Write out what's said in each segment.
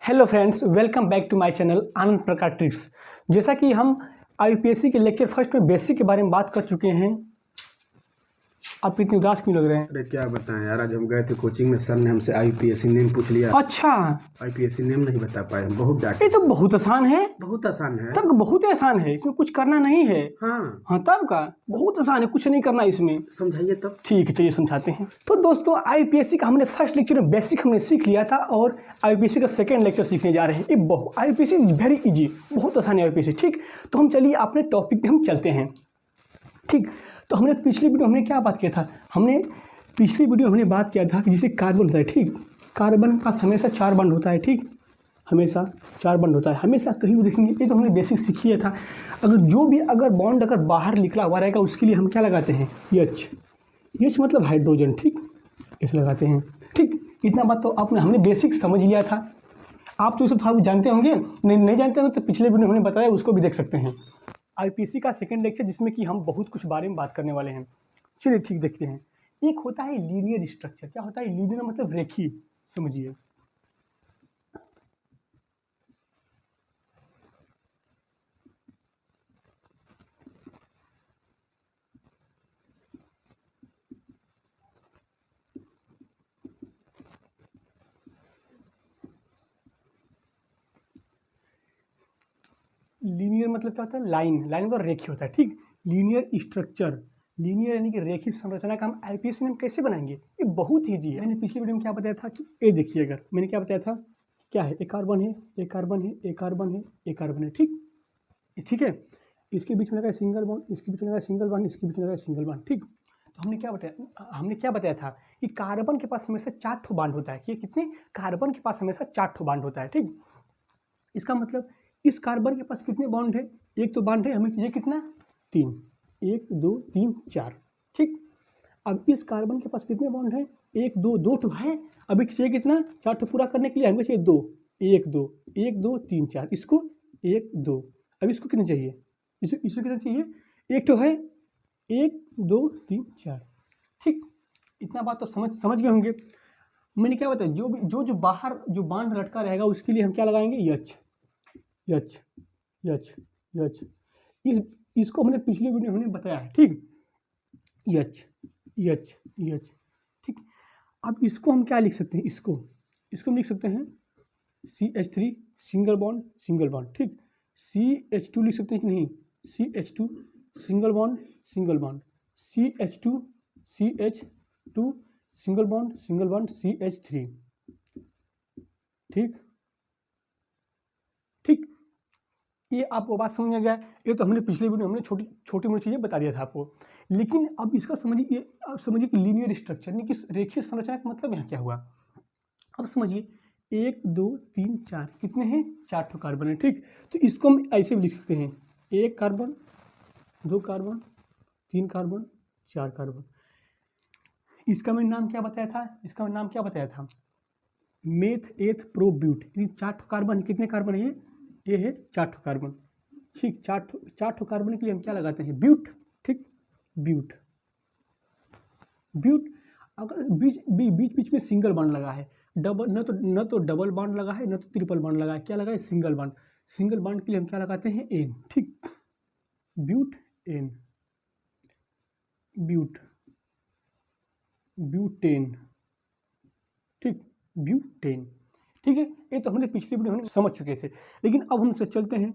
Hello friends, welcome back to my channel Anand Prakash tricks. जैसा कि हम आईपीएससी के लेक्चर फर्स्ट में बेसिक के बारे में बात कर चुके हैं। आप इतने उदास क्यों लग रहे हैं? अरे क्या बताएं यार, आज हम गए थे कोचिंग में, सर ने हमसे आईपीएससी नेम पूछ लिया। अच्छा, आईपीएससी नेम नहीं बता पाए, हम बहुत डांटे। ये तो बहुत आसान है। बहुत आसान है। तब बहुत आसान है, इसमें कुछ करना नहीं है। हाँ तब का बहुत आसान है, कुछ नहीं करना इसमें। समझाइए तब। ठीक है, चलिए समझाते हैं। तो दोस्तों, आईपीएससी का हमने फर्स्ट लेक्चर में बेसिक हमने सीख लिया था और आईपीएससी का सेकंड लेक्चर सीखने जा रहे हैं। ये आईपीएससी इज वेरी इजी, बहुत आसान है आईपीएससी। ठीक, तो हम चलिए अपने टॉपिक पे हम चलते हैं। ठीक, तो हमने पिछली वीडियो हमने क्या बात किया था? पिछली वीडियो हमने बात किया था कि जैसे कार्बन होता है। ठीक, कार्बन के पास हमेशा 4 बॉन्ड होता है। ठीक, हमेशा 4 बॉन्ड होता है, हमेशा कहीं भी देखेंगे। ये तो हमने बेसिक सीख लिया था। अगर बॉन्ड अगर बाहर निकला हुआ रहेगा उसके लिए हम क्या लगाते हैं? एच मतलब हाइड्रोजन। ठीक, एच लगाते हैं। ठीक, इतना बात तो हमने बेसिक समझ लिया था। आप तो ये सब थोड़ा जानते होंगे, नहीं जानते होंगे तो पिछले वीडियो हमने बताया, उसको भी देख सकते हैं। आईपीएससी का सेकंड लेक्चर जिसमें कि हम बहुत कुछ बारे में बात करने वाले हैं। चलिए ठीक, देखते हैं। एक होता है लीनियर स्ट्रक्चर। क्या होता है लीनियर? मतलब रेखीय। समझिए, लीनियर मतलब क्या होता है? लाइन का रेखीय होता है। ठीक, लीनियर स्ट्रक्चर, लीनियर यानी कि रेखीय संरचना का हम आईपीएससी में कैसे बनाएंगे? ये बहुत ईजी है। मैंने पिछली वीडियो में क्या बताया था कि ये देखिए, अगर मैंने क्या बताया था, क्या है? एक कार्बन है, एक कार्बन है, एक कार्बन है, एक कार्बन है। ठीक है, इसके बीच में लगा सिंगल बॉन्ड, इसके बीच में लगा सिंगल बॉन्ड, इसके बीच में लगा सिंगल बॉन्ड। ठीक, तो हमने क्या बताया था कि कार्बन के पास हमेशा 4 ठो बॉन्ड होता है। कि कितने? कार्बन के पास हमेशा 4 ठो बॉन्ड होता है। ठीक, इसका मतलब इस कार्बन के पास कितने बॉन्ड है? एक तो बॉन्ड है, हमें चाहिए कितना? 3। 1 2 3 4। ठीक, अब इस कार्बन के पास कितने बॉन्ड है? 1 2 2 ठो है। अभी चाहिए कितना? 4 ठो पूरा करने के लिए हमें चाहिए 2। 1 2 1 2 3 4। इसको 1 2। अब इसको कितने चाहिए? इसको कितना चाहिए? 1 ठो है। 1 2 3 4। ठीक, इतना बात तो समझ गए होंगे। मैंने क्या बताया, जो बाहर जो बॉन्ड लटका रहेगा उसके लिए हम क्या लगाएंगे? यच यच यच। इसको हमने पिछली वीडियो हमने बताया है। ठीक, यच यच यच। ठीक, अब इसको हम क्या लिख सकते हैं? इसको हम लिख सकते हैं CH3 सिंगल बॉन्ड। ठीक, CH2 लिख सकते हैं कि नहीं? CH2 single bond CH2 single bond CH3। ठीक, ये आपको बात समझ में आ गया। ये तो हमने पिछले वीडियो हमने छोटी मोटी चीज़ें बता दिया था आपको। लेकिन अब इसका समझिए, आप समझिए कि लीनियर स्ट्रक्चर यानी कि रेखीय संरचना का मतलब यहाँ क्या हुआ। अब समझिए, 1 2 3 4 कितने हैं? 4 ठो कार्बन है। ठीक, तो इसको हम ऐसे भी लिख सकते हैं, 1 कार्बन, 2 कार्बन, 3 कार्बन, 4 कार्बन। इसका मैंने नाम क्या बताया था? मेथ एथ प्रो ब्यूट। 4 ठो कार्बन, कितने कार्बन है? ये है 4 ठो कार्बन। ठीक, 4 ठो कार्बन के लिए हम क्या लगाते हैं? ब्यूट। ठीक, ब्यूट। अगर बीच में सिंगल बॉन्ड लगा है, न तो डबल बॉन्ड लगा है, न तो ट्रिपल बॉन्ड लगा है, क्या लगा है? सिंगल बॉन्ड के लिए हम क्या लगाते हैं? एन। ठीक, ब्यूट एन, ब्यूटेन। ठीक, ब्यूटेन। ठीक है, ये तो हमने पिछली वीडियो में समझ चुके थे। लेकिन अब हम चलते हैं।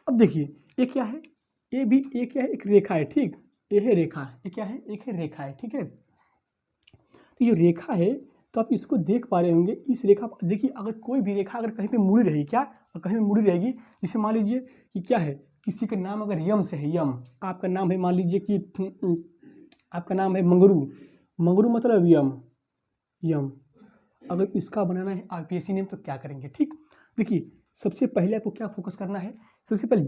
अब देखिए, ये क्या है? ये क्या है? एक रेखा है। ठीक, ये है रेखा। ये क्या है? एक है रेखा है। ठीक है, तो ये रेखा है, तो आप इसको देख पा रहे होंगे। इस रेखा देखिए, अगर कोई भी रेखा अगर कहीं पे मुड़ी रहेगी, क्या कहीं पे मुड़ी रहेगी, जैसे मान लीजिए कि क्या है, किसी का नाम अगर यम से है, यम आपका नाम है, मान लीजिए कि आपका नाम है मंगरू मतलब यम। अगर इसका बनाना है आईपीएससी नेम तो क्या करेंगे? ठीक, देखिए, सबसे पहले आपको क्या फोकस करना है? सबसे पहले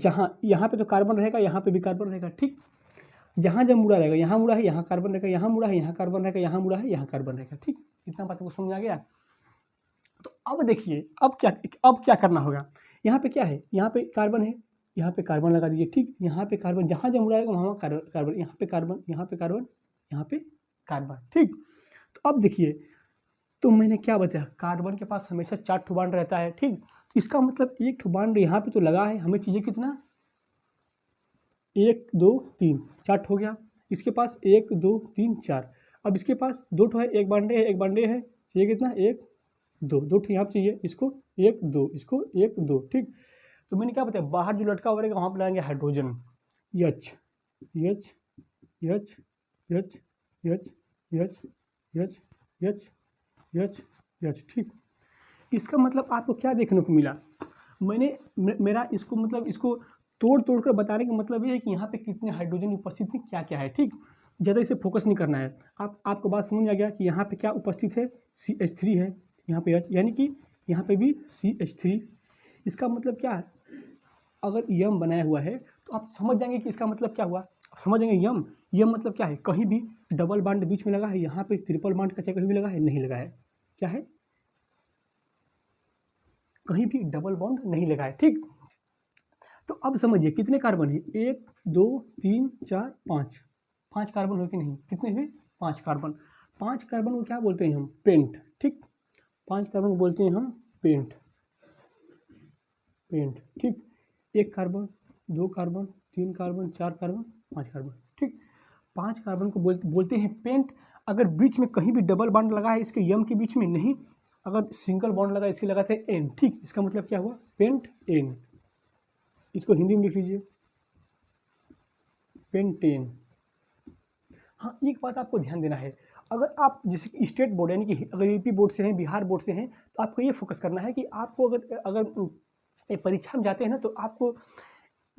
यहाँ पे तो कार्बन रहेगा, यहाँ पे भी कार्बन रहेगा। ठीक, जहाँ जब मुड़ा रहेगा, यहाँ मुड़ा है, यहाँ कार्बन रहेगा, यहाँ मुड़ा है, यहाँ कार्बन रहेगा, यहाँ मुड़ा है, यहाँ कार्बन रहेगा। ठीक, इतना बात को समझ आ गया। तो अब देखिए, अब क्या करना होगा? यहाँ पे क्या है? यहाँ पे कार्बन है, यहाँ पे कार्बन लगा दीजिए। ठीक, यहाँ पे कार्बन, जहाँ जब मुड़ा रहेगा वहाँ कार्बन, यहाँ पे कार्बन, यहाँ पे कार्बन, यहाँ पे कार्बन। ठीक, तो अब देखिए, तो मैंने क्या बताया, कार्बन के पास हमेशा 4 ठो बॉन्ड रहता है, ठीक। तो इसका मतलब 1 ठो बॉन्ड यहाँ पे तो लगा है, हमें चाहिए कितना, 1 2 3 4 हो गया। इसके पास 1 2 3 4। अब इसके पास 2 ठो है, एक बॉन्ड है, एक बॉन्ड है, चाहिए कितना, 1 2, 2 ठो यहाँ पे चाहिए, इसको 1 2, इसको 1 2, ठीक। तो मैंने क्या बताया, बाहर जो लटका हुआ रहेगा वहाँ पे लगाएंगे hydrogen, H H H H H H H H H H, ठीक। इसका मतलब आपको क्या देखने को मिला, मेरा इसको मतलब इसको तोड़ तोड़ कर बताने का मतलब ये है कि यहाँ पे कितने हाइड्रोजन उपस्थित है, क्या क्या है, ठीक। ज़्यादा इसे फोकस नहीं करना है। आपको बात समझ में आ गया कि यहाँ पे क्या उपस्थित है, CH3 है, यहाँ पे H, यानी कि यहाँ पे भी CH3। इसका मतलब क्या है, अगर यम बनाया हुआ है तो आप समझ जाएंगे कि इसका मतलब क्या हुआ। आप समझ जाएंगे यम मतलब क्या है, कहीं भी डबल बॉन्ड बीच में लगा है, यहाँ पे ट्रिपल बॉन्ड का कहीं भी लगा है, नहीं लगा है, क्या है, कहीं भी डबल बॉन्ड नहीं लगा है, ठीक। तो अब समझिए कितने कार्बन है, 1 2 3 4 5, 5 कार्बन हो कि नहीं, कितने हुए, 5 कार्बन। 5 कार्बन को क्या बोलते हैं हम, पेंट, ठीक। 5 कार्बन को बोलते हैं हम पेंट, ठीक। 1 carbon, 2 carbon, 3 carbon, 4 carbon, 5 carbon, ठीक। 5 कार्बन को बोलते हैं पेंट। अगर बीच में कहीं भी डबल बॉन्ड लगा है इसके यम के बीच में, नहीं, अगर सिंगल बॉन्ड लगा इसके लगाते हैं एन, ठीक। इसका मतलब क्या हुआ, पेंट एन। इसको हिंदी में लिख लीजिए, पेंटेन। हाँ, एक बात आपको ध्यान देना है, अगर आप जैसे स्टेट बोर्ड यानी कि अगर यूपी बोर्ड से हैं, बिहार बोर्ड से हैं, तो आपको ये फोकस करना है कि आपको अगर ये परीक्षा में जाते हैं ना, तो आपको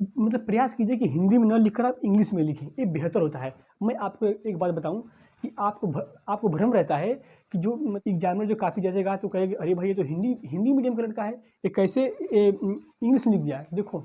मतलब प्रयास कीजिए कि हिंदी में न लिखकर आप इंग्लिश में लिखें, ये बेहतर होता है। मैं आपको एक बात बताऊं कि आपको भ्रम रहता है कि जो एग्जामिनर जो कॉपी जांचेगा तो कहेगा अरे भाई ये तो हिंदी मीडियम का लड़का है, ये कैसे इंग्लिश में लिख दिया है। देखो,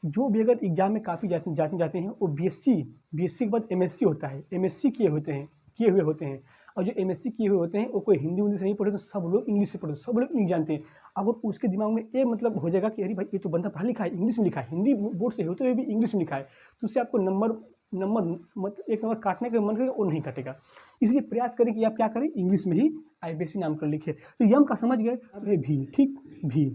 जो भी अगर एग्जाम में काफ़ी जाते जाते हैं वो बीएससी के बाद एमएससी होता है, एमएससी किए हुए होते हैं। और जो एमएससी किए हुए होते हैं वो कोई हिंदी से नहीं पढ़े, तो सब लोग इंग्लिश से पढ़ते, सब लोग इंग्लिश जानते हैं। अगर उसके दिमाग में ये मतलब हो जाएगा कि अरे भाई ये तो बंदा पढ़ा लिखा है, इंग्लिश में लिखा है, हिंदी बोर्ड से होते हुए भी इंग्लिश में लिखा है, तो उससे आपको नंबर मतलब 1 नंबर काटने का मन करेगा, वो नहीं काटेगा। इसलिए प्रयास करें कि आप क्या करें, इंग्लिश में ही आईबीएससी नाम कर लिखिए। तो यम का समझ गए, अब है भी, ठीक, भी,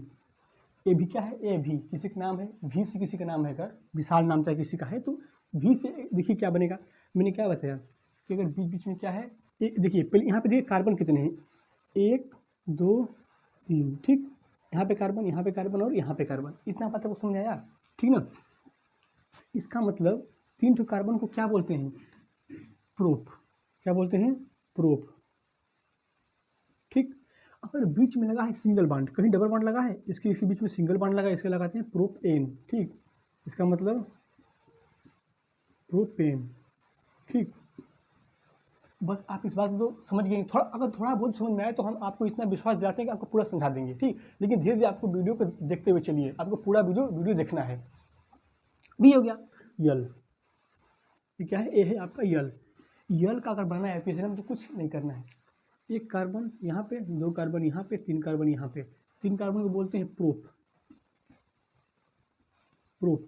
ए भी क्या है, ए भी किसी का नाम है, भी से किसी का नाम है, अगर विशाल नाम चाहे किसी का है तो भी से देखिए क्या बनेगा। मैंने क्या बताया कि अगर बीच बीच में क्या है, देखिए पहले यहाँ पे देखिए कार्बन कितने हैं, 1 2 3, ठीक। यहाँ पे कार्बन और यहाँ पे कार्बन, इतना बात आपको समझ आया, ठीक ना। इसका मतलब 3 ठो कार्बन को क्या बोलते हैं, प्रोप, क्या बोलते हैं, प्रोप, ठीक। अगर बीच में लगा है सिंगल बॉन्ड, कहीं डबल बॉन्ड लगा है, इसके बीच में सिंगल बॉन्ड लगा है, इसके लगाते हैं प्रोपेन, ठीक। इसका मतलब प्रोपेन, ठीक। बस आप इस बात को समझ गए, अगर थोड़ा बहुत समझ में आए तो हम आपको इतना विश्वास दिलाते हैं कि आपको पूरा समझा देंगे, ठीक। लेकिन धीरे धीरे आपको वीडियो को देखते हुए चलिए, आपको पूरा वीडियो देखना है। भी हो गया यल, ये क्या है, ए है आपका यल का अगर बनना है एपिसम तो कुछ नहीं करना है, 1 कार्बन यहाँ पे, 2 कार्बन यहाँ पे, 3 कार्बन यहाँ पे, 3 कार्बन को बोलते हैं प्रोप,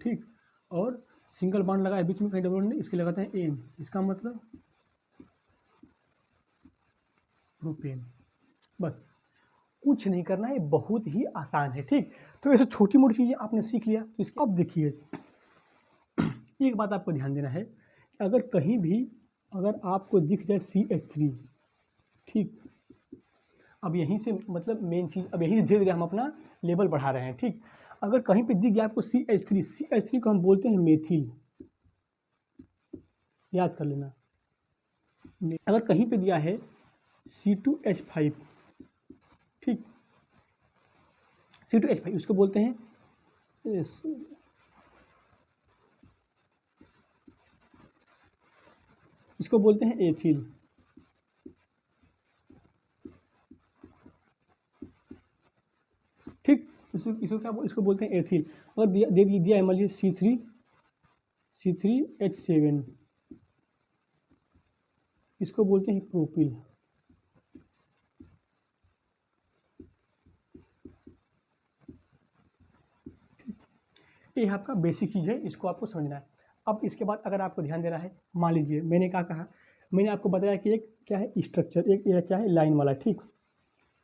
ठीक। और सिंगल बॉन्ड लगा है बीच में, कहीं डबल बॉन्ड नहीं, इसके लगाते हैं एन, इसका मतलब प्रोपेन। बस कुछ नहीं करना है, बहुत ही आसान है, ठीक। तो ऐसे छोटी मोटी चीज़ें आपने सीख लिया, तो इसके अब देखिए एक बात आपको ध्यान देना है, अगर कहीं भी अगर आपको दिख जाए CH3, ठीक। अब यहीं से मतलब मेन चीज़, अब यहीं से धीरे धीरे हम अपना लेवल बढ़ा रहे हैं, ठीक। अगर कहीं पे दिख गया आपको CH3 को हम बोलते हैं मेथिल, याद कर लेना। अगर कहीं पे दिया है C2H5, ठीक, C2H5 उसको बोलते हैं इसको बोलते हैं एथिल, ठीक। इसको क्या इसको बोलते हैं एथिल। अगर दिया है मान लीजिए C3H7, इसको बोलते हैं प्रोपिल, ये आपका बेसिक चीज़ है, इसको आपको समझना है। अब इसके बाद अगर आपको ध्यान देना है, मान लीजिए मैंने क्या कहा, मैंने आपको बताया कि एक क्या है स्ट्रक्चर, एक क्या है लाइन वाला, ठीक।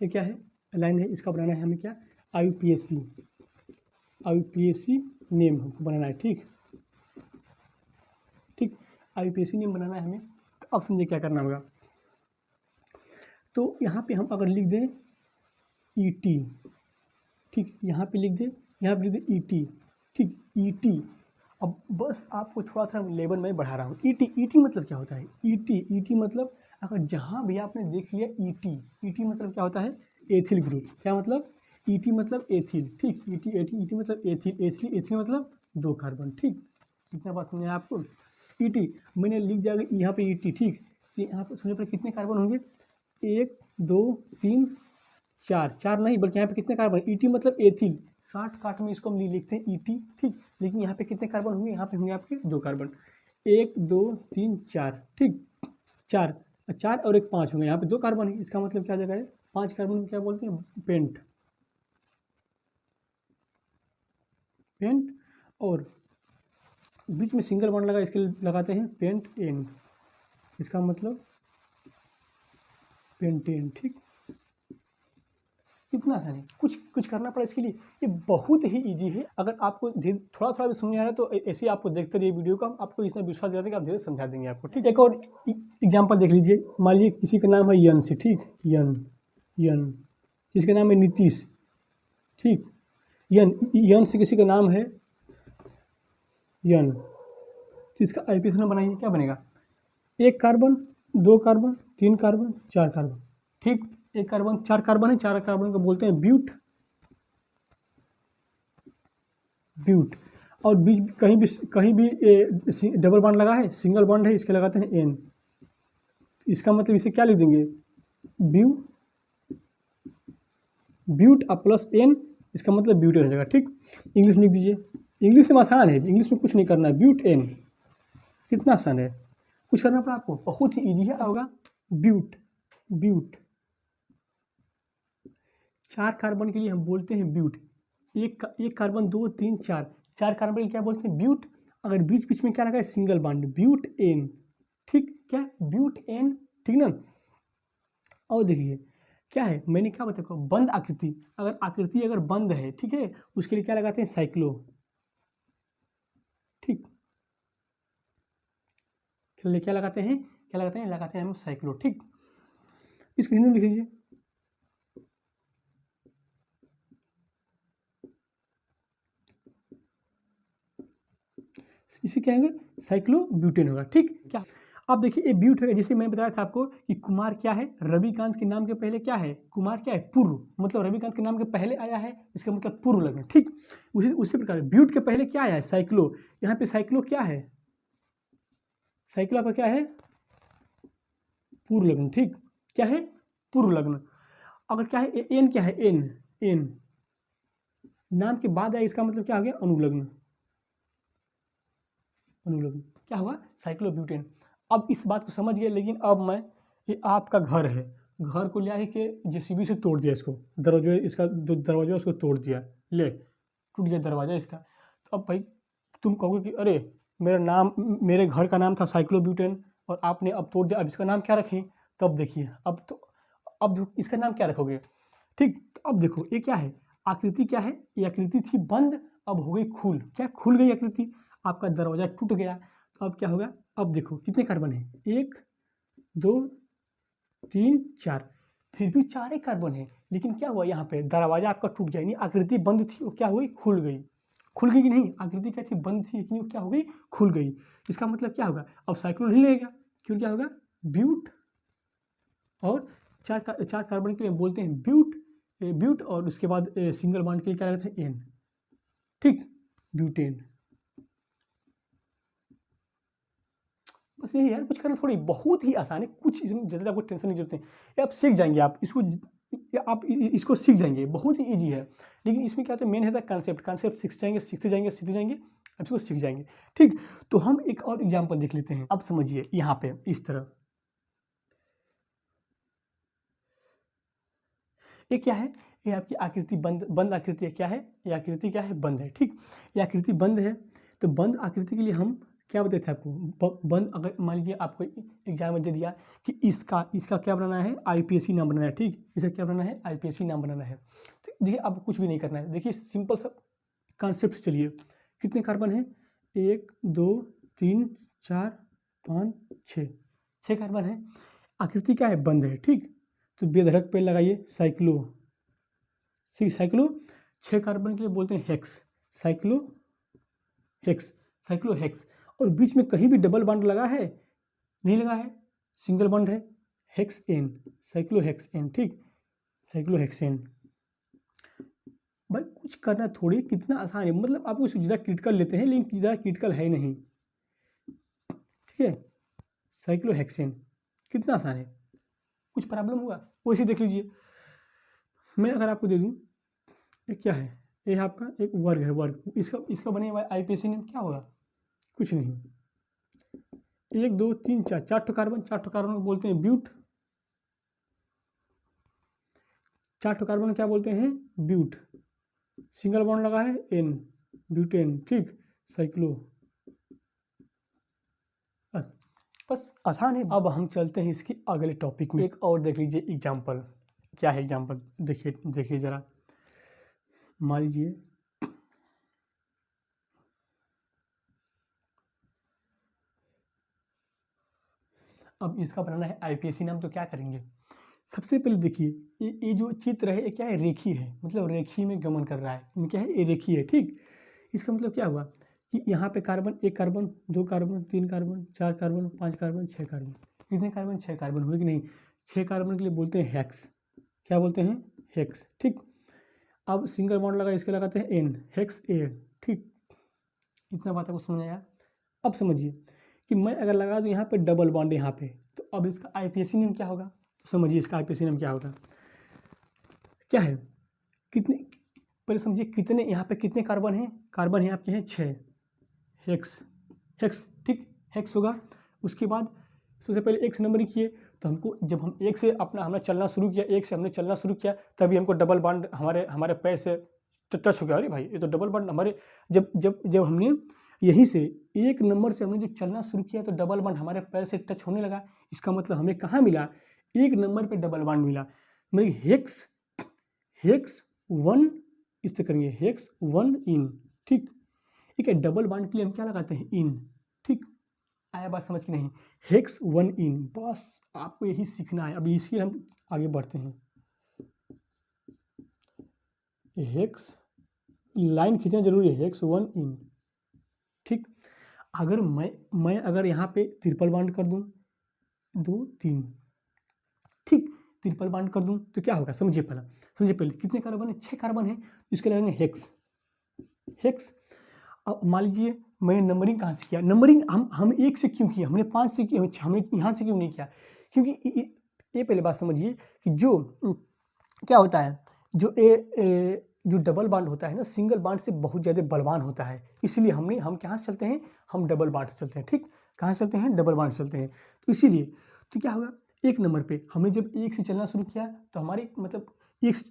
ये क्या है, लाइन है, इसका बनाना है हमें क्या, IUPAC नेम हमको बनाना है। ठीक, IUPAC नेम बनाना है हमें। तो अब समझिए क्या करना होगा। तो यहाँ पे हम अगर लिख दें ET, ठीक, यहाँ पे लिख दें ET, ठीक, ET। अब बस आपको थोड़ा सा लेवल में बढ़ा रहा हूँ। ET मतलब क्या होता है, ET मतलब अगर जहाँ भी आपने देख लिया ET मतलब क्या होता है, एथिल ग्रुप। क्या मतलब, ET मतलब एथिल, ठीक, ET मतलब एथिल मतलब 2 कार्बन। ठीक, इतना बात समझ आया आपको। ET मैंने लिख दिया यहाँ पे ET, ठीक। तो यहाँ पर समझो पर कितने कार्बन होंगे, 1 2 3 4 नहीं, बल्कि यहाँ पे कितने कार्बन, ET मतलब एथिल, 60 काट में इसको हम लिखते हैं ET, ठीक। लेकिन यहाँ पे कितने कार्बन होंगे, यहाँ पे होंगे आपके 2 कार्बन, 1 2 3 4, ठीक, 4 और 1 5 होंगे। यहाँ पे 2 कार्बन है, इसका मतलब क्या जगह है, 5 कार्बन को क्या बोलते हैं, पेंट। और बीच में सिंगल बॉन्ड लगा, इसके लिए लगाते हैं पेंट एन, इसका मतलब पेंटेन। ठीक, कितना आसान है, कुछ करना पड़ा इसके लिए, ये बहुत ही इजी है। अगर आपको थोड़ा थोड़ा भी समझ आ रहा है तो ऐसे ही आपको देखते रहिए वीडियो का, आपको इसमें विश्वास दिलाते कि आप धीरे समझा देंगे आपको। ठीक, एक और एग्जांपल देख लीजिए। मान लीजिए किसी का नाम है यंश, ठीक, यन, जिसका नाम है नीतीश, ठीक, यंश किसी का नाम है यन, तो इसका IUPAC नंबर बनाइए, क्या बनेगा, 1 कार्बन 2 कार्बन 3 कार्बन 4 कार्बन, ठीक, 1 कार्बन 4 कार्बन है, 4 कार्बन को बोलते हैं ब्यूट। और बीच कहीं भी डबल बॉन्ड लगा है, सिंगल बॉन्ड है, इसके लगाते हैं N। इसका मतलब इसे क्या लिख देंगे, ब्यूट और प्लस N, इसका मतलब ब्यूटेन हो जाएगा। ठीक, इंग्लिश में लिख दीजिए, इंग्लिश में आसान है, इंग्लिश में कुछ नहीं करना है, ब्यूट N, कितना आसान है, कुछ करना पड़ा आपको, बहुत ही ईजी है। होगा ब्यूट 4 कार्बन के लिए हम बोलते हैं ब्यूट, एक कार्बन 2 3 4 कार्बन के लिए क्या बोलते हैं, ब्यूट। अगर बीच बीच में क्या लगा है, सिंगल बॉन्ड, ब्यूट एन, ठीक, क्या ब्यूट एन, ठीक ना। और देखिए क्या है, मैंने क्या बताया, बंद आकृति, अगर आकृति अगर बंद है, ठीक है, उसके लिए क्या लगाते हैं, साइक्लो, ठीक, क्या लगाते हैं, लगाते हैं हम साइक्लो। ठीक, इसको हिंदी में लिख लीजिए, इसे क्या होगा, साइक्लोब्यूटेन होगा। ठीक, क्या, अब देखिए ये ब्यूट है, जैसे मैंने बताया था आपको कि कुमार क्या है, रविकांत के नाम के पहले क्या है, कुमार क्या है, पूर्व, मतलब रविकांत के नाम के पहले आया है, इसका मतलब पूर्व लग्न। ठीक, उसी प्रकार ब्यूट के पहले क्या आया है, साइक्लो, यहाँ पे साइक्लो क्या है, साइक्लो आपका क्या है, पूर्व लग्न। ठीक, क्या है, पूर्व लग्न। अगर क्या है, एन क्या है, एन नाम के बाद आया, इसका मतलब क्या हो गया, अनुलग्न, क्या हुआ, साइक्लोब्यूटेन। अब इस बात को समझ गए, लेकिन अब मैं, ये आपका घर है, घर को ले आके के JCB से तोड़ दिया, इसको दरवाजे, इसका दरवाजा उसको तोड़ दिया, ले टूट गया दरवाजा इसका। तो अब भाई तुम कहोगे कि अरे मेरे घर का नाम था साइक्लोब्यूटेन और आपने अब तोड़ दिया, अब इसका नाम क्या रखें। तब देखिए अब इसका नाम क्या रखोगे। ठीक, तो अब देखो ये क्या है, आकृति क्या है, ये आकृति थी बंद, अब हो गई खुल, क्या खुल गई आकृति, आपका दरवाजा टूट गया। तो अब क्या होगा, अब देखो कितने कार्बन है, 1 2 3 4, फिर भी 4 ही कार्बन है, लेकिन क्या हुआ, यहाँ पे दरवाजा आपका टूट गया, यानी आकृति बंद थी वो क्या हुई, खुल गई कि नहीं, आकृति क्या थी, बंद थी, लेकिन वो क्या हो गई, खुल गई। इसका मतलब क्या होगा, अब साइक्लो नहीं लगेगा, क्यों, क्या होगा, ब्यूट, और 4 कार्बन के लिए बोलते हैं ब्यूट, और उसके बाद सिंगल बॉन्ड के लिए क्या रहता है, N। ठीक, ब्यूटेन। बस यही है, कुछ करना थोड़ी, बहुत ही आसान है, कुछ इसमें ज़्यादा आपको टेंशन नहीं जरूरत है, ये आप सीख जाएंगे, आप इसको सीख जाएंगे, बहुत ही ईजी है। लेकिन इसमें क्या होता है, मेन है कंसेप्ट सीखते जाएंगे, अब इसको सीख जाएंगे। ठीक, तो हम एक और एग्जाम्पल देख लेते हैं। अब समझिए यहाँ पे इस तरह, ये क्या है, ये आपकी आकृति बंद आकृति है, क्या है, ये आकृति क्या है, बंद है। ठीक, ये आकृति बंद है, तो बंद आकृति के लिए हम क्या बताया था आपको बंद, अगर मान लीजिए आपको एग्जाम में दे दिया कि इसका क्या बनाना है, आईपीएससी नाम बनाना है, ठीक, इसका क्या बनाना है, आईपीएससी नाम बनाना है। तो देखिए आपको कुछ भी नहीं करना है, देखिए सिंपल सा कॉन्सेप्ट चलिए। कितने कार्बन है, 1 2 3 4 5 6 कार्बन है। आकृति क्या है, बंद है, ठीक। तो बेधड़क पेड़ लगाइए, साइक्लो, ठीक, साइक्लो 6 कार्बन के लिए बोलते हैं hex, cyclo hex, cyclo hex. और बीच में कहीं भी डबल बॉन्ड लगा है, नहीं लगा है, सिंगल बॉन्ड है, hexene, cyclohexene, ठीक, साइक्लो हेक्सेन। भाई कुछ करना थोड़ी, कितना आसान है, मतलब आपको इससे ज़्यादा क्रिटिकल लेते हैं लेकिन ज़्यादा क्रिटिकल है नहीं, ठीक है। साइक्लो हेक्सेन कितना आसान है, कुछ प्रॉब्लम हुआ, वैसे देख लीजिए। मैं अगर आपको दे दूँ, ये क्या है, ये आपका एक वर्ग है, वर्ग, इसका बने हुआ आईपीएससी नेम क्या होगा, कुछ नहीं। 1 2 3 4 4 कार्बन, 4 कार्बन को बोलते हैं ब्यूट, 4 कार्बन क्या बोलते हैं, ब्यूट। सिंगल बॉन्ड लगा है एन, ब्यूटेन, ठीक, साइक्लो। बस आसान है। अब हम चलते हैं इसके अगले टॉपिक में। एक और देख लीजिए एग्जाम्पल, क्या है एग्जाम्पल, देखिए जरा। मान लीजिए अब इसका बनाना है आईपीएससी नाम, तो क्या करेंगे, सबसे पहले देखिए ये जो चित्र है ये क्या है, रेखी है, मतलब रेखी में गमन कर रहा है, ये क्या है, ये रेखी है, ठीक। इसका मतलब क्या हुआ कि यहाँ पे carbon, 1 carbon 2 carbon 3 carbon 4 carbon 5 carbon 6 carbon, कितने कार्बन, 6 कार्बन हुए कि नहीं। 6 कार्बन के लिए बोलते हैं हेक्स, क्या बोलते हैं, हेक्स, ठीक। अब सिंगल बॉन्ड लगा, इसके लगाते हैं एन, हेक्स ए, ठीक। इतना बात आपको समझ आया। अब समझिए कि मैं अगर लगा दूँ यहाँ पे डबल बॉन्ड यहाँ पे, तो अब इसका आईपीएससी नेम क्या होगा, तो समझिए इसका आईपीएससी नेम क्या होगा, क्या है, कितने, पहले समझिए कितने यहाँ पे कितने कार्बन हैं, कार्बन है आपके हैं 6, हेक्स, हेक्स, ठीक, हेक्स होगा। उसके बाद सबसे पहले 1 से नंबरिंग किए, तो हमको जब हम 1 से हमने चलना शुरू किया, 1 से हमने चलना शुरू किया, तभी हमको डबल बॉन्ड हमारे पैर से टच हो गया। अरे भाई ये तो डबल बॉन्ड हमारे, जब हमने यहीं से 1 नंबर से हमने जब चलना शुरू किया तो डबल बॉन्ड हमारे पैर से टच होने लगा। इसका मतलब हमें कहाँ मिला, 1 नंबर पे डबल बॉन्ड मिला, मतलब हेक्स, हेक्स 1, इस तरह करेंगे, हेक्स 1 इन, ठीक। ठीक है, डबल बॉन्ड के लिए हम क्या लगाते हैं, इन, ठीक। आया बात समझ के नहीं, हेक्स 1 इन, बस आपको यही सीखना है। अब इसी हम आगे बढ़ते हैं, हेक्स लाइन खींचना जरूरी है, हेक्स 1 इन, ठीक। अगर मैं अगर यहाँ पे ट्रिपल बॉन्ड कर दूँ, 2 3, ठीक, ट्रिपल बॉन्ड कर दूँ तो क्या होगा, समझिए पहले कितने कार्बन है, 6 कार्बन है, इसके लगेंगे हेक्स, हेक्स। अब मान लीजिए मैंने नंबरिंग कहाँ से किया, नंबरिंग हम 1 से क्यों किया, हमने 5 से किया, हमने यहाँ से क्यों नहीं किया, क्योंकि ये पहले बात समझिए कि जो क्या होता है, जो जो डबल बॉन्ड होता है ना, सिंगल बॉन्ड से बहुत ज़्यादा बलवान होता है, इसलिए हम कहाँ से चलते हैं, हम डबल बॉन्ड से चलते हैं, ठीक। कहाँ से चलते हैं, डबल बॉन्ड से चलते हैं। तो इसीलिए तो क्या होगा, 1 नंबर पे हमने जब 1 से चलना शुरू किया तो हमारे मतलब 1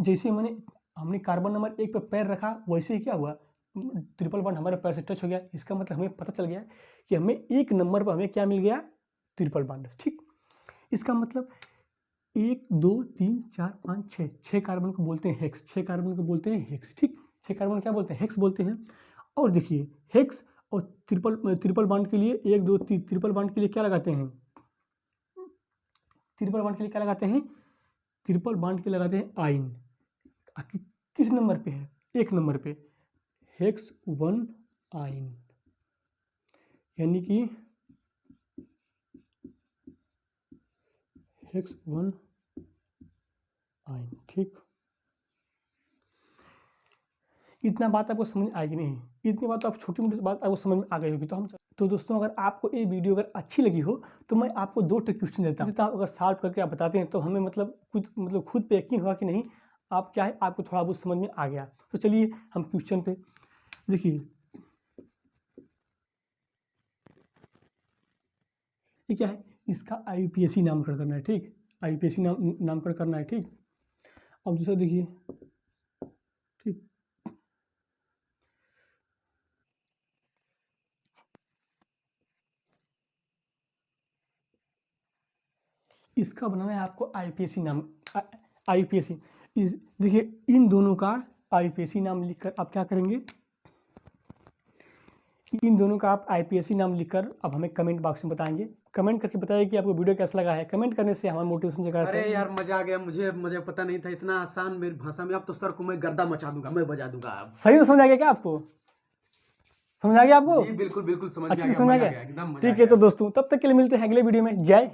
जैसे हमने कार्बन नंबर 1 पे पैर रखा, वैसे ही क्या हुआ, ट्रिपल बॉन्ड हमारे पैर से टच हो गया। इसका मतलब हमें पता चल गया कि हमें 1 नंबर पर हमें क्या मिल गया, ट्रिपल बॉन्ड, ठीक। इसका मतलब 1 2 3 4 5 6 कार्बन को बोलते हैं हेक्स, 6 कार्बन को बोलते हैं हेक्स, ठीक। 6 कार्बन क्या बोलते हैं, हेक्स बोलते हैं। और देखिए हेक्स और ट्रिपल बॉन्ड के लिए 1 2 3 ट्रिपल बॉन्ड के लिए क्या लगाते हैं, ट्रिपल बॉन्ड के लिए क्या लगाते हैं, ट्रिपल बॉन्ड के लगाते हैं आइन। किस नंबर पे है, 1 नंबर पे, हेक्स 1 आइन, यानी कि हेक्स 1 आइन, ठीक। इतना बात आपको समझ आएगी नहीं, इतनी बात आप छोटी मोटी बात आपको समझ में आ गई होगी। तो दोस्तों अगर आपको ये वीडियो अगर अच्छी लगी हो तो मैं आपको 2 क्वेश्चन देता हूँ, अगर सॉल्व करके आप बताते हैं तो हमें मतलब खुद पे यकीन हुआ कि नहीं आप क्या है, आपको थोड़ा बहुत समझ में आ गया। तो चलिए हम क्वेश्चन पे देखिए, ये क्या है, इसका आईपीएससी नामकरण करना है, ठीक। आईपीएससी नामकरण करना है, ठीक। अब दूसरा देखिए, ठीक, इसका बनाना है आपको आईपीएसी नाम, आईपीएसी। देखिए इन दोनों का आईपीएसी नाम लिखकर आप क्या करेंगे, इन दोनों का आप आईपीएसी नाम लिखकर अब हमें कमेंट बॉक्स में बताएंगे। कमेंट करके बताइए कि आपको वीडियो कैसा लगा है। कमेंट करने से हमारा मोटिवेशन जगा रहता अरे है। यार मजा आ गया, मुझे पता नहीं था इतना आसान मेरी भाषा में। अब तो सर को मैं गर्दा मचा दूंगा, मैं बजा दूंगा अब। सही में समझ आ गया क्या आपको? समझ आ गया आपको? जी बिल्कुल बिल्कुल समझ में अच्छे आ से गया, समझ आ मजा आ गया? गया, एकदम मजा आ ठीक है, गया। तो दोस्तों तब तक के लिए मिलते हैं अगले वीडियो में। जय हिंद।